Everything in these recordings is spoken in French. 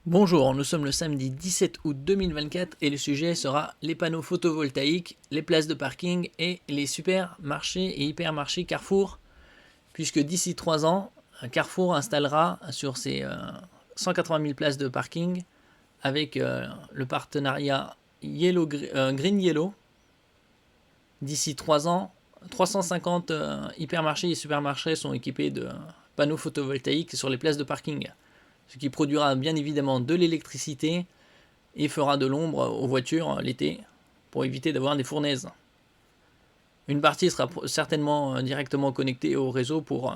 Bonjour, nous sommes le samedi 17 août 2024 et le sujet sera les panneaux photovoltaïques, les places de parking et les supermarchés et hypermarchés Carrefour, puisque d'ici 3 ans, Carrefour installera sur ses 180 000 places de parking avec le partenariat Green Yellow. D'ici 3 ans, 350 hypermarchés et supermarchés sont équipés de panneaux photovoltaïques sur les places de parking, ce qui produira bien évidemment de l'électricité et fera de l'ombre aux voitures l'été pour éviter d'avoir des fournaises. Une partie sera certainement directement connectée au réseau pour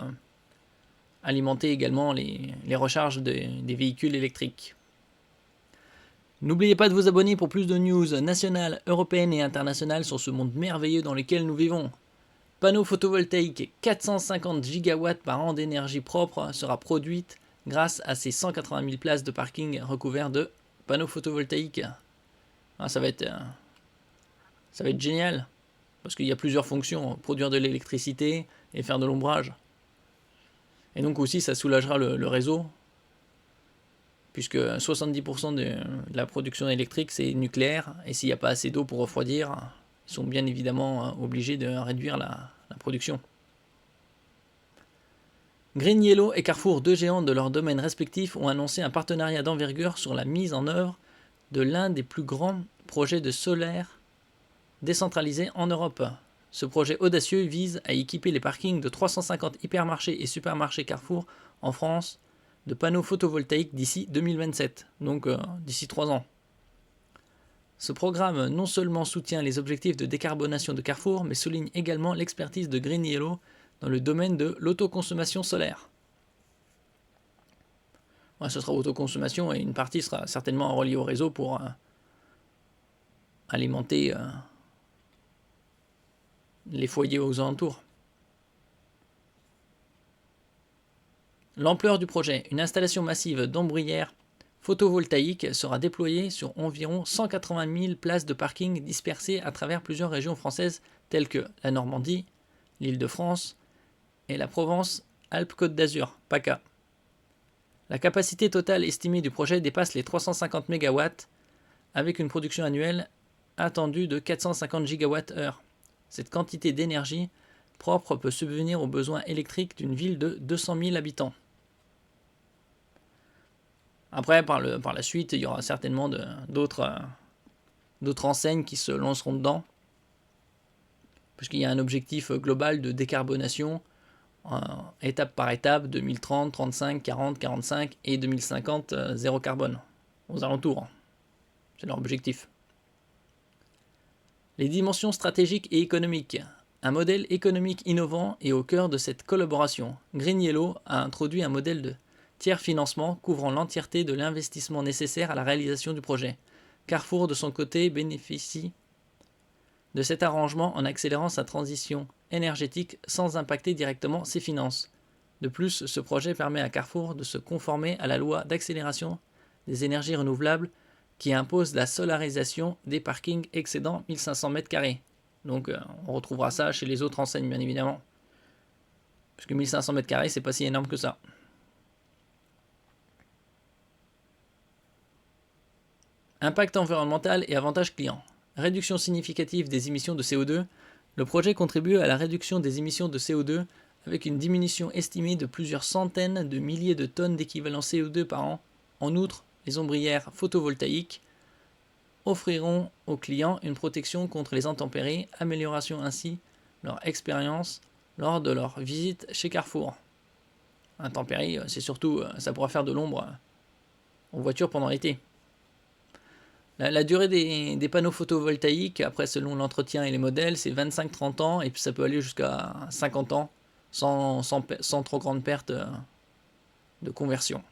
alimenter également les recharges des véhicules électriques. N'oubliez pas de vous abonner pour plus de news nationales, européennes et internationales sur ce monde merveilleux dans lequel nous vivons. Panneaux photovoltaïques, 450 gigawatts par an d'énergie propre sera produite grâce à ces 180 000 places de parking recouvertes de panneaux photovoltaïques. Ça va être génial, parce qu'il y a plusieurs fonctions, produire de l'électricité et faire de l'ombrage. Et donc aussi ça soulagera le réseau, puisque 70% de la production électrique c'est nucléaire, et s'il n'y a pas assez d'eau pour refroidir, ils sont bien évidemment obligés de réduire la production. Green Yellow et Carrefour, deux géants de leurs domaines respectifs, ont annoncé un partenariat d'envergure sur la mise en œuvre de l'un des plus grands projets de solaire décentralisé en Europe. Ce projet audacieux vise à équiper les parkings de 350 hypermarchés et supermarchés Carrefour en France de panneaux photovoltaïques d'ici 2027, donc d'ici 3 ans. Ce programme non seulement soutient les objectifs de décarbonation de Carrefour, mais souligne également l'expertise de Green Yellow dans le domaine de l'autoconsommation solaire. Ce sera autoconsommation et une partie sera certainement reliée au réseau pour alimenter les foyers aux alentours. L'ampleur du projet, une installation massive d'ombrières photovoltaïques sera déployée sur environ 180 000 places de parking dispersées à travers plusieurs régions françaises telles que la Normandie, l'Île-de-France et la Provence-Alpes-Côte d'Azur, PACA. La capacité totale estimée du projet dépasse les 350 MW avec une production annuelle attendue de 450 GWh. Cette quantité d'énergie propre peut subvenir aux besoins électriques d'une ville de 200 000 habitants. Après, par la suite, il y aura certainement d'autres enseignes qui se lanceront dedans, puisqu'il y a un objectif global de décarbonation, étape par étape, 2030, 35, 40, 45 et 2050, zéro carbone, aux alentours. C'est leur objectif. Les dimensions stratégiques et économiques. Un modèle économique innovant est au cœur de cette collaboration. Green Yellow a introduit un modèle de tiers-financement couvrant l'entièreté de l'investissement nécessaire à la réalisation du projet. Carrefour, de son côté, bénéficie de cet arrangement en accélérant sa transition énergétique sans impacter directement ses finances. De plus, ce projet permet à Carrefour de se conformer à la loi d'accélération des énergies renouvelables qui impose la solarisation des parkings excédant 1500 m². Donc on retrouvera ça chez les autres enseignes bien évidemment. Parce que 1500 m², c'est pas si énorme que ça. Impact environnemental et avantages clients. Réduction significative des émissions de CO2. Le projet contribue à la réduction des émissions de CO2 avec une diminution estimée de plusieurs centaines de milliers de tonnes d'équivalent CO2 par an. En outre, les ombrières photovoltaïques offriront aux clients une protection contre les intempéries, améliorant ainsi leur expérience lors de leur visite chez Carrefour. Intempéries, c'est surtout, ça pourra faire de l'ombre aux voitures pendant l'été. La durée des panneaux photovoltaïques, après selon l'entretien et les modèles, c'est 25-30 ans, et puis ça peut aller jusqu'à 50 ans, sans trop grande perte de conversion.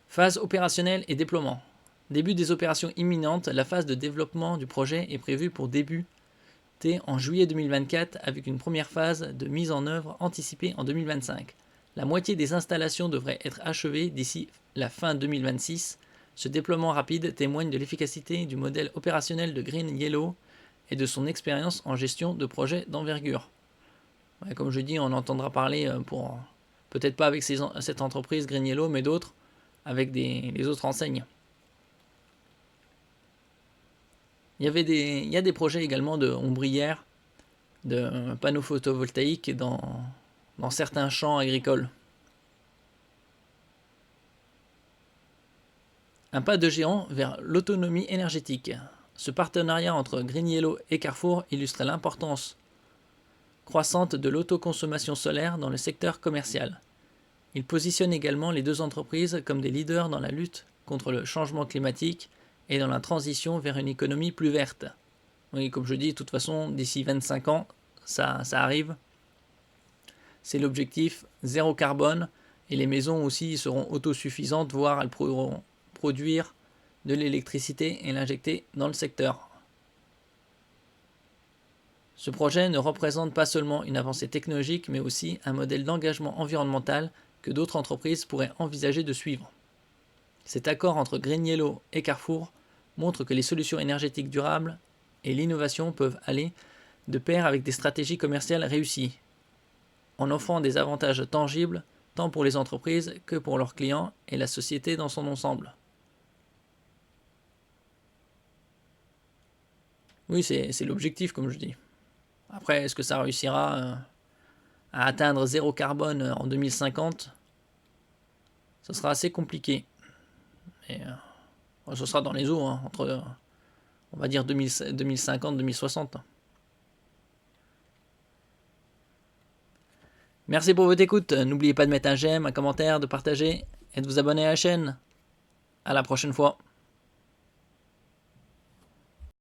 Phase opérationnelle et déploiement. Début des opérations imminentes, la phase de développement du projet est prévue pour débuter en juillet 2024 avec une première phase de mise en œuvre anticipée en 2025. La moitié des installations devrait être achevée d'ici la fin 2026. Ce déploiement rapide témoigne de l'efficacité du modèle opérationnel de Green Yellow et de son expérience en gestion de projets d'envergure. Ouais, comme je dis, on entendra parler pour peut-être pas avec cette entreprise GreenYellow, mais d'autres, avec les autres enseignes. Il y a des projets également de ombrières, de panneaux photovoltaïques dans certains champs agricoles. Un pas de géant vers l'autonomie énergétique. Ce partenariat entre GreenYellow et Carrefour illustre l'importance croissante de l'autoconsommation solaire dans le secteur commercial. Il positionne également les deux entreprises comme des leaders dans la lutte contre le changement climatique et dans la transition vers une économie plus verte. Oui, comme je dis, de toute façon, d'ici 25 ans, ça arrive. C'est l'objectif, zéro carbone, et les maisons aussi seront autosuffisantes, voire elles pourront produire de l'électricité et l'injecter dans le secteur. Ce projet ne représente pas seulement une avancée technologique, mais aussi un modèle d'engagement environnemental que d'autres entreprises pourraient envisager de suivre. Cet accord entre GreenYellow et Carrefour montre que les solutions énergétiques durables et l'innovation peuvent aller de pair avec des stratégies commerciales réussies, en offrant des avantages tangibles tant pour les entreprises que pour leurs clients et la société dans son ensemble. Oui, c'est l'objectif, comme je dis. Après, est-ce que ça réussira à atteindre zéro carbone en 2050 ? Ce sera assez compliqué. Et ce sera dans les eaux, hein, entre, on va dire, 2050-2060. Merci pour votre écoute. N'oubliez pas de mettre un j'aime, un commentaire, de partager et de vous abonner à la chaîne. À la prochaine fois.